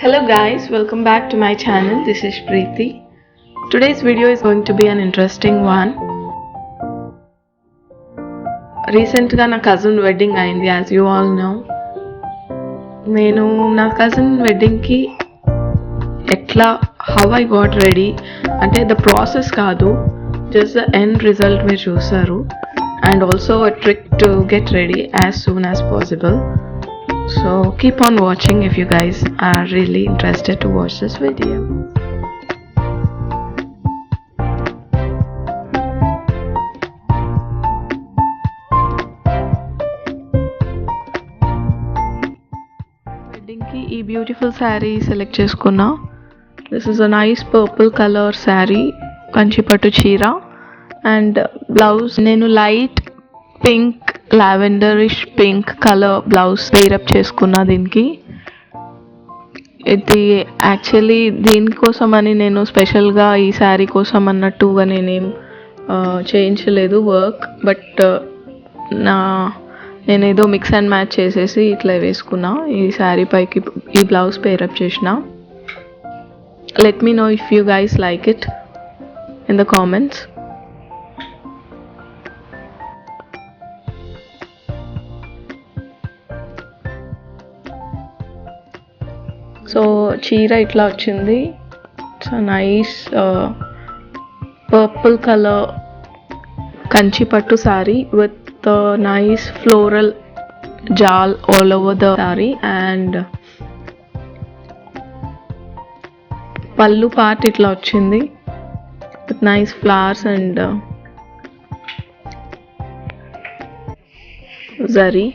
Hello guys, welcome back to my channel. This is Preeti. Today's video is going to be an interesting one. Recently na cousin wedding అయింది, as you all know. నేను నా cousin wedding కి how I got ready అంటే the process కాదు, just the end result మీరు చూసారు, and also a trick to get ready as soon as possible. So keep on watching if you guys are really interested to watch this video. Wedding ki ee beautiful saree select cheskunna. This is a nice purple color saree, kanchipattu cheera, and blouse nenu light pink lavenderish pink color blouse wear up చేసుకున్నా. దీనికి ఇది actually దీనికోసమని నేను స్పెషల్గా ఈ శారీ కోసం అన్నట్టుగా నేనేం చేయించలేదు వర్క్, బట్ నేనేదో మిక్స్ అండ్ మ్యాచ్ చేసేసి ఇట్లా వేసుకున్నా. ఈ శారీ పైకి ఈ బ్లౌజ్ పేరప్ చేసిన. Let me know if you guys like it in the comments. So చీర ఇట్లా వచ్చింది. It's nice purple colour Kanchipattu sari with nice floral jaal all over the sari, and pallu part ఇట్లా వచ్చింది with nice flowers and zari.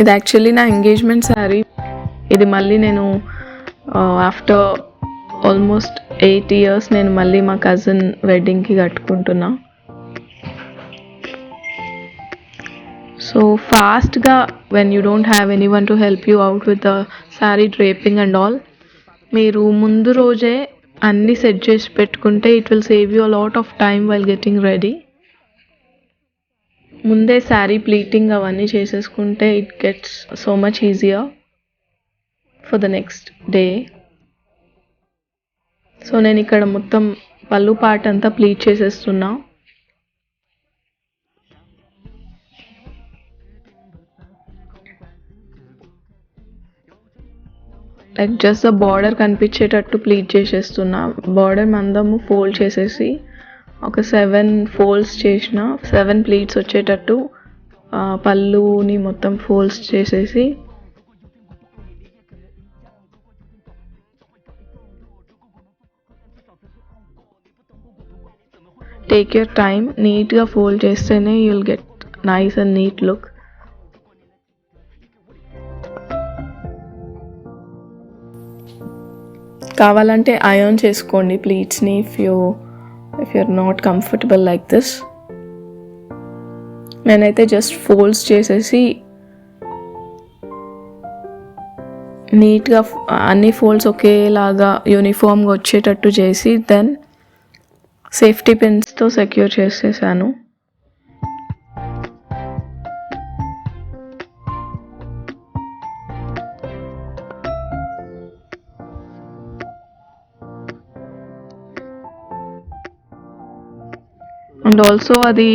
ఇది యాక్చువల్లీ నా engagement sari. ఇది మళ్ళీ నేను ఆఫ్టర్ ఆల్మోస్ట్ 8 years నేను మళ్ళీ మా కజిన్ వెడ్డింగ్కి కట్టుకుంటున్నా. సో ఫాస్ట్గా when you don't have anyone to help you out with the sari draping and all, మీరు ముందు రోజే అన్నీ సెట్ చేసి పెట్టుకుంటే it will save you a lot of time while getting ready. ముందే శారీ ప్లీటింగ్ అవన్నీ చేసేసుకుంటే it gets so much easier for the next day. So నేను ఇక్కడ మొత్తం పళ్ళు పార్ట్ అంతా ప్లీట్ చేసేస్తున్నా. Like just the border కనిపించేటట్టు pleat చేసేస్తున్నా. Border మందము fold చేసేసి ఒక 7 folds చేసిన, 7 ప్లీట్స్ వచ్చేటట్టు పళ్ళుని మొత్తం ఫోల్డ్స్ చేసేసి టేక్ యూర్ టైమ్, నీట్గా ఫోల్డ్ చేస్తేనే you will get nice and neat look. కావాలంటే ఐరన్ చేసుకోండి ప్లీట్స్ని if you're not comfortable like this. నేనైతే జస్ట్ ఫోల్డ్స్ చేసేసి నీట్గా అన్ని ఫోల్డ్స్ ఒకేలాగా యూనిఫామ్గా వచ్చేటట్టు చేసి దెన్ సేఫ్టీ పిన్స్తో సెక్యూర్ చేసేసాను. అండ్ ఆల్సో అది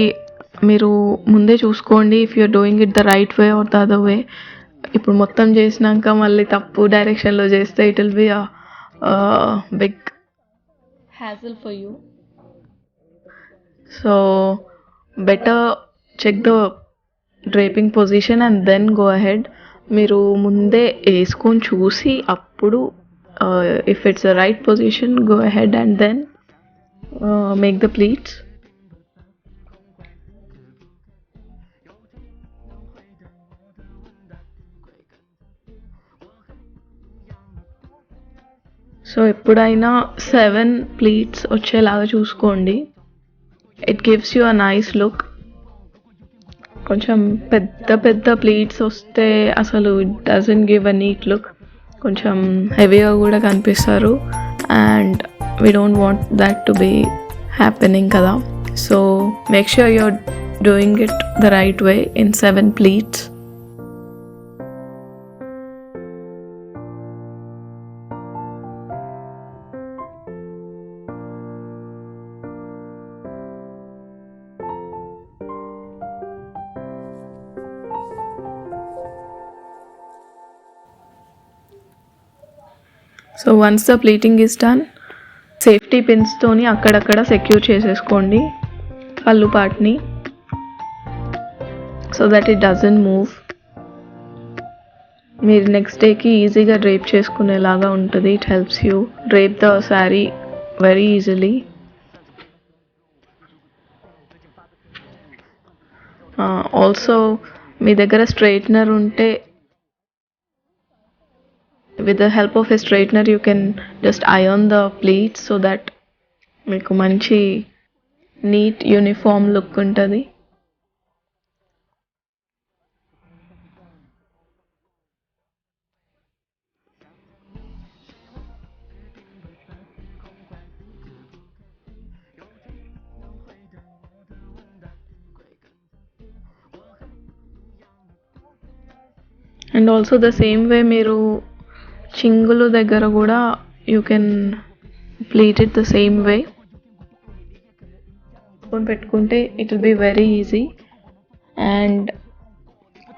మీరు ముందే చూసుకోండి if you're doing it the right way or the other way. ఇప్పుడు మొత్తం చేసినాక మళ్ళీ తప్పు డైరెక్షన్లో చేస్తే it will be a big hassle for you. So better check the draping position and then go ahead. మీరు ముందే వేసుకొని చూసి అప్పుడు if it's the right position go ahead and then make the pleats. So ఎప్పుడైనా 7 pleats వచ్చేలాగా చూసుకోండి. It gives you a nice look. కొంచెం పెద్ద పెద్ద ప్లీట్స్ వస్తే అసలు it doesn't give a neat look. కొంచెం హెవీగా కూడా కనిపిస్తారు and we don't want that to be happening కదా. So make sure you're doing it the right way in 7 pleats. So once the pleating is done, safety పిన్స్తోని అక్కడక్కడ secure చేసేసుకోండి పళ్ళు పార్ట్ని, so that it doesn't move. మీరు next డేకి ఈజీగా drape చేసుకునేలాగా ఉంటుంది. It helps you drape the sari very easily. Also మీ దగ్గర స్ట్రైట్నర్ ఉంటే, with the help of a straightener you can just iron the pleats so that మీకు మంచి నీట్ యూనిఫామ్ లుక్ ఉంటుంది. And also the same way మీరు చింగులు దగ్గర కూడా you can pleat it the same way. పెట్టుకుంటే it will be very easy and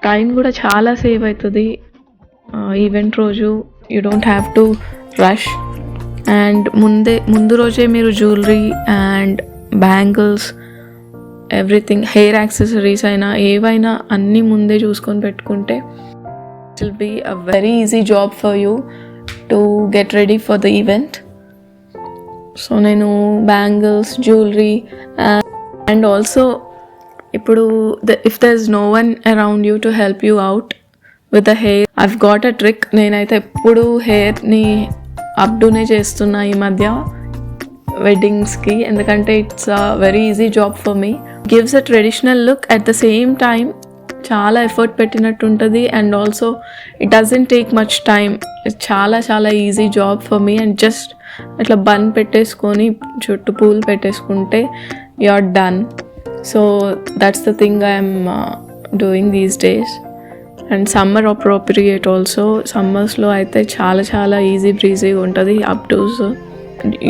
time కూడా చాలా సేవ్ అవుతుంది. ఈవెంట్ రోజు you don't have to rush. And ముందు రోజే మీరు jewellery and bangles, everything, hair accessories అయినా ఏవైనా అన్నీ ముందే చూసుకొని పెట్టుకుంటే it will be a very easy job for you to get ready for the event. So నేను బ్యాంగిల్స్, జ్యువెలరీ అండ్ ఆల్సో ఇప్పుడు if there is no one around you to help you out with the hair, I've got a trick. నేనైతే ఎప్పుడు హెయిర్ని అప్డూనే చేస్తున్నా ఈ మధ్య వెడ్డింగ్స్కి, ఎందుకంటే it's a very easy job for me. Gives a traditional look at the same time చాలా effort పెట్టినట్టు ఉంటుంది and also it doesn't take much time. చాలా చాలా easy job for me. And just ఇట్లా బన్ పెట్టేసుకొని చుట్టూ పూలు పెట్టేసుకుంటే you are done. So that's the thing I'm doing these days. And summer appropriate also. సమ్మర్స్లో అయితే చాలా చాలా ఈజీ బ్రీజీగా ఉంటుంది updos.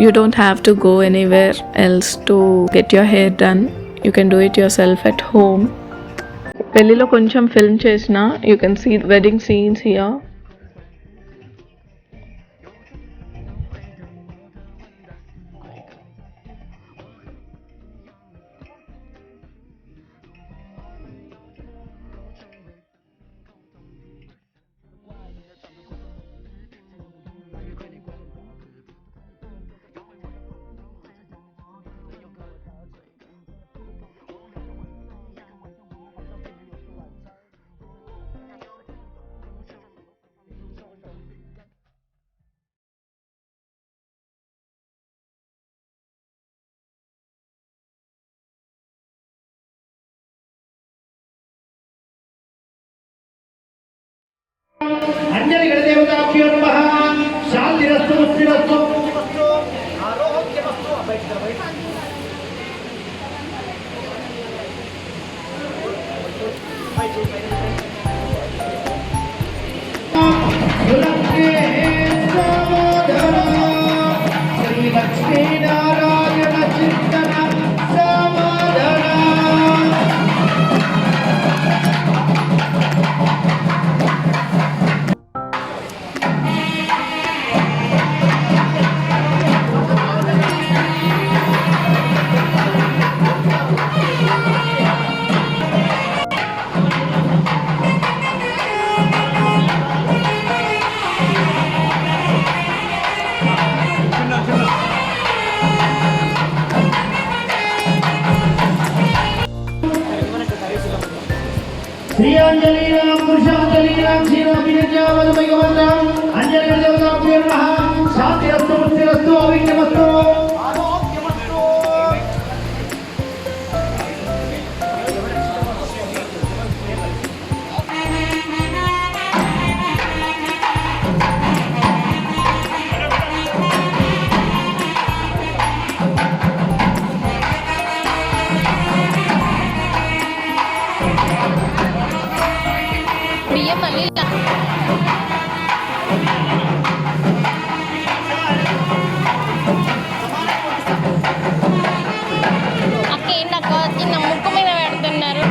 You don't have to go anywhere else to get your hair done. You can do it yourself at home. పెళ్ళిలో కొంచెం film చేసిన, you can see wedding scenes here. అంజలి గణదేవతాభ్యో నమః. శాంతిరస్తు ముక్తిరస్తు ఆరోగ్యమస్తు. శ్రీ లక్ష్మీనారాయణ చింతన సమాధాన. శ్రీయాంజలీనాం పురుషాంజలీనాం క్షీరాభిజ్ఞావద భగవంతాం అంజలి దేవతాభ్యో నమః. శాంతిరస్తు శాంతిరస్తు అవిఘ్నమస్తు. బియ్యం మళ్ళీ అక్క ఏంటక్క చిన్న ముక్కు మీద పెడుతున్నారు.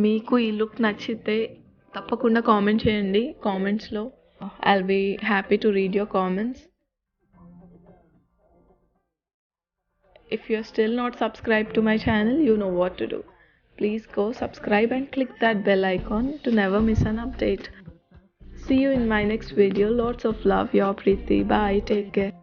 మీకు ఈ లుక్ నచ్చితే తప్పకుండా కామెంట్ చేయండి కామెంట్స్లో. I'll be happy to read your comments. If you're still not subscribed to my channel, you know what to do. Please go subscribe and click that bell icon to never miss an update. See you in my next video. Lots of love, your Preeti. Bye. Take care.